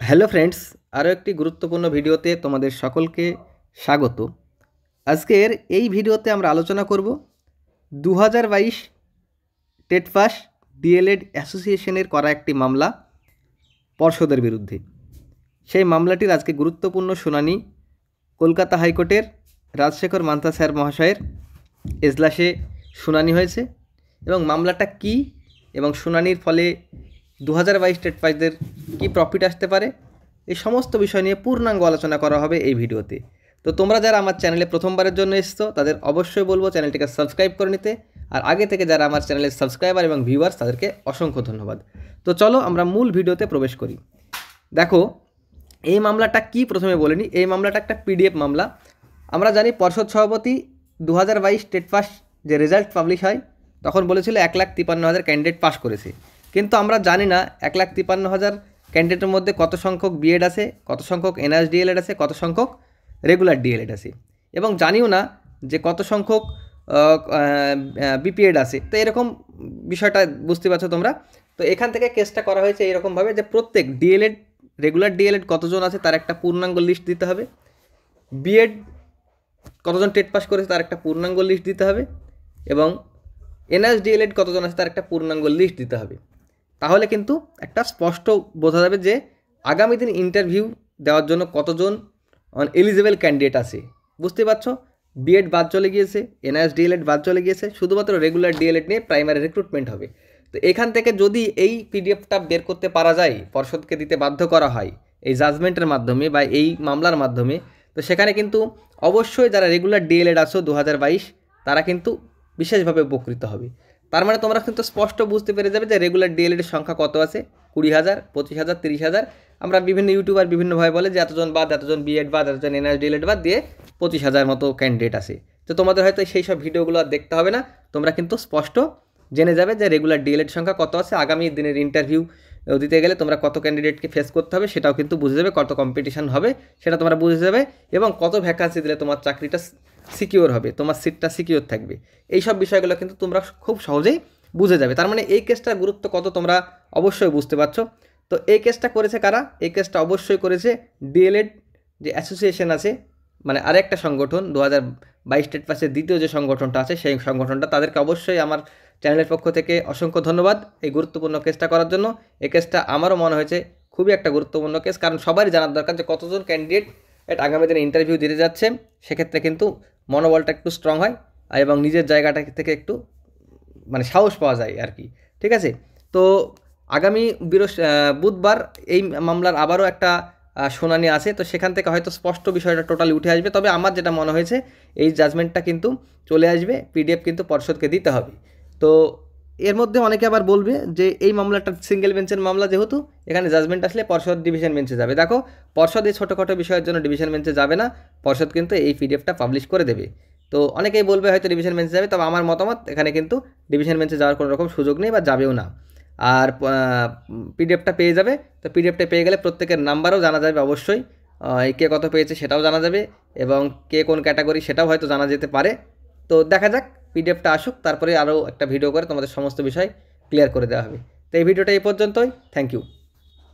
Hello friends, আরও একটি গুরুত্বপূর্ণ ভিডিওতে তোমাদের সকলকে স্বাগত। আজকের এই ভিডিওতে আমরা আলোচনা করব 2022 টেট পাস ডিএলএড অ্যাসোসিয়েশনের করা একটি মামলা পর্ষদের বিরুদ্ধে। সেই মামলাটির আজকে গুরুত্বপূর্ণ শুনানি কলকাতা হাইকোর্টের রাজশেখর মান্থা স্যার মহাশয়ের এজলাসে শুনানি হয়েছে এবং মামলাটা কী এবং শুনানির ফলে 2022 টেট পাসদের কী প্রফিট আসতে পারে এই সমস্ত বিষয় নিয়ে পূর্ণাঙ্গ আলোচনা করা হবে এই ভিডিওতে। তো তোমরা যারা আমার চ্যানেলে প্রথমবারের জন্য এসছো তাদের অবশ্যই বলবো চ্যানেলটিকে সাবস্ক্রাইব করে নিতে, আর আগে থেকে যারা আমার চ্যানেলের সাবস্ক্রাইবার এবং ভিউয়ার্স তাদেরকে অসংখ্য ধন্যবাদ। তো চলো আমরা মূল ভিডিওতে প্রবেশ করি। দেখো, এই মামলাটা কি প্রথমে বলে নিই। এই মামলাটা একটা পিডিএফ মামলা। আমরা জানি পর্ষদ সভাপতি 2022 টেট পাস যে রেজাল্ট পাবলিশ হয় তখন বলেছিল 1,53,000 ক্যান্ডিডেট পাস করেছে, কিন্তু আমরা জানি না 1,53,000 ক্যান্ডিডেটের মধ্যে কত সংখ্যক বিএড আছে, কত সংখ্যক এনআরএস ডিএলএড আছে, কত সংখ্যক রেগুলার ডিএলএড আছে, এবং জানিও না যে কত সংখ্যক বিপিএড আছে। তো এরকম বিষয়টা বুঝতে পারছো তোমরা। তো এখান থেকে কেসটা করা হয়েছে এরকমভাবে যে প্রত্যেক ডিএলএড রেগুলার ডিএলএড কতজন আছে তার একটা পূর্ণাঙ্গ লিস্ট দিতে হবে, বিএড কতজন টেট পাস করেছে তার একটা পূর্ণাঙ্গ লিস্ট দিতে হবে, এবং এনআরএস ডিএলএড কতজন আছে তার একটা পূর্ণাঙ্গ লিস্ট দিতে হবে। তাহলে কিন্তু একটা স্পষ্ট বোঝা যাবে যে আগামী দিন ইন্টারভিউ দেওয়ার জন্য কতজন এলিজিবল ক্যান্ডিডেট আছে। বুঝতে পারছো, বিএড বাদ চলে গিয়েছে, এনআরএস ডিএলএড বাদ চলে গিয়েছে, শুধুমাত্র রেগুলার ডিএলএড নিয়ে প্রাইমারি রিক্রুটমেন্ট হবে। তো এখান থেকে যদি এই পিডিএফটা বের করতে পারা যায়, পর্ষদকে দিতে বাধ্য করা হয় এই জাজমেন্টের মাধ্যমে বা এই মামলার মাধ্যমে, তো সেখানে কিন্তু অবশ্যই যারা রেগুলার ডিএলএড আছো 2022 তারা কিন্তু বিশেষভাবে উপকৃত হবে। তার মানে তোমরা কিন্তু স্পষ্ট বুঝতে পেরে যাবে যে রেগুলার ডিএলএডের সংখ্যা কত আছে, 20,000, 25,000, 30,000। আমরা বিভিন্ন ইউটিউবার বিভিন্নভাবে বলে যে এতজন বাদ, এতজন বিএড বাদ, এতজন এনআরএস ডিএলএড বাদ দিয়ে 25,000 মতো ক্যান্ডিডেট আছে। তো তোমাদের হয়তো সেই সব ভিডিওগুলো আর দেখতে হবে না, তোমরা কিন্তু স্পষ্ট জেনে যাবে যে রেগুলার ডিএলএড সংখ্যা কত আছে। আগামী দিনের ইন্টারভিউ দিতে গেলে তোমরা কত ক্যান্ডিডেটকে ফেস করতে হবে সেটাও কিন্তু বুঝে যাবে, কত কম্পিটিশন হবে সেটা তোমরা বুঝে যাবে, এবং কত ভ্যাকান্সি দিলে তোমার চাকরিটা সিকিওর হবে, তোমার সিটটা সিকিওর থাকবে। এই সব বিষয়গুলো কিন্তু তোমরা খুব সহজেই বুঝে যাবে। তার মানে এই কেসটার গুরুত্ব কত তোমরা অবশ্যই বুঝতে পারছো। তো এই কেসটা করেছে কারা? এই কেসটা অবশ্যই করেছে ডিএলএড যে অ্যাসোসিয়েশন আছে, মানে আরেকটা সংগঠন 2022 টেট পাসের দ্বিতীয় যে সংগঠনটা আছে সেই সংগঠনটা। তাদেরকে অবশ্যই আমার চ্যানেলের পক্ষ থেকে অসংখ্য ধন্যবাদ এই গুরুত্বপূর্ণ কেসটা করার জন্য। এই কেসটা আমারও মনে হয়েছে খুবই একটা গুরুত্বপূর্ণ কেস, কারণ সবারই জানার দরকার যে কতজন ক্যান্ডিডেট আগামী দিনে ইন্টারভিউ দিতে যাচ্ছে। সেক্ষেত্রে কিন্তু মনোবলটা একটু স্ট্রং হয় এবং নিজের জায়গাটা থেকে একটু মানে সাহস পাওয়া যায় আর কি। ঠিক আছে, তো আগামী বুধবার এই মামলার আবারও একটা শুনানি আছে, তো সেখান থেকে হয়তো স্পষ্ট বিষয়টা টোটালি উঠে আসবে। তবে আমার যেটা মনে হয়েছে এই জাজমেন্টটা কিন্তু চলে আসবে, পিডিএফ কিন্তু পর্ষদকে দিতে হবে। তো এর মধ্যে অনেকে আবার বলবে যে এই মামলাটা সিঙ্গেল বেঞ্চের মামলা, যেহেতু এখানে জাজমেন্ট আসলে পর্ষদ ডিভিশন বেঞ্চে যাবে। দেখো, পর্ষদ এই ছোটোখাটো বিষয়ের জন্য ডিভিশন বেঞ্চে যাবে না, পর্ষদ কিন্তু এই পিডিএফটা পাবলিশ করে দেবে। তো অনেকেই বলবে হয়তো ডিভিশন বেঞ্চে যাবে, তবে আমার মতামত এখানে কিন্তু ডিভিশন বেঞ্চে যাওয়ার কোনো রকম সুযোগ নেই বা যাবেও না। আর পিডিএফটা পেয়ে যাবে, তো পিডিএফটা পেয়ে গেলে প্রত্যেকের নাম্বারও জানা যাবে অবশ্যই, কে কত পেয়েছে সেটাও জানা যাবে, এবং কে কোন ক্যাটাগরি সেটাও হয়তো জানা যেতে পারে। তো দেখা যাক, পিডিএফটা আসুক, তারপরে আরও একটা ভিডিও করে তোমাদের সমস্ত বিষয় ক্লিয়ার করে দেওয়া হবে। তো এই ভিডিওটা এই পর্যন্তই। Thank you.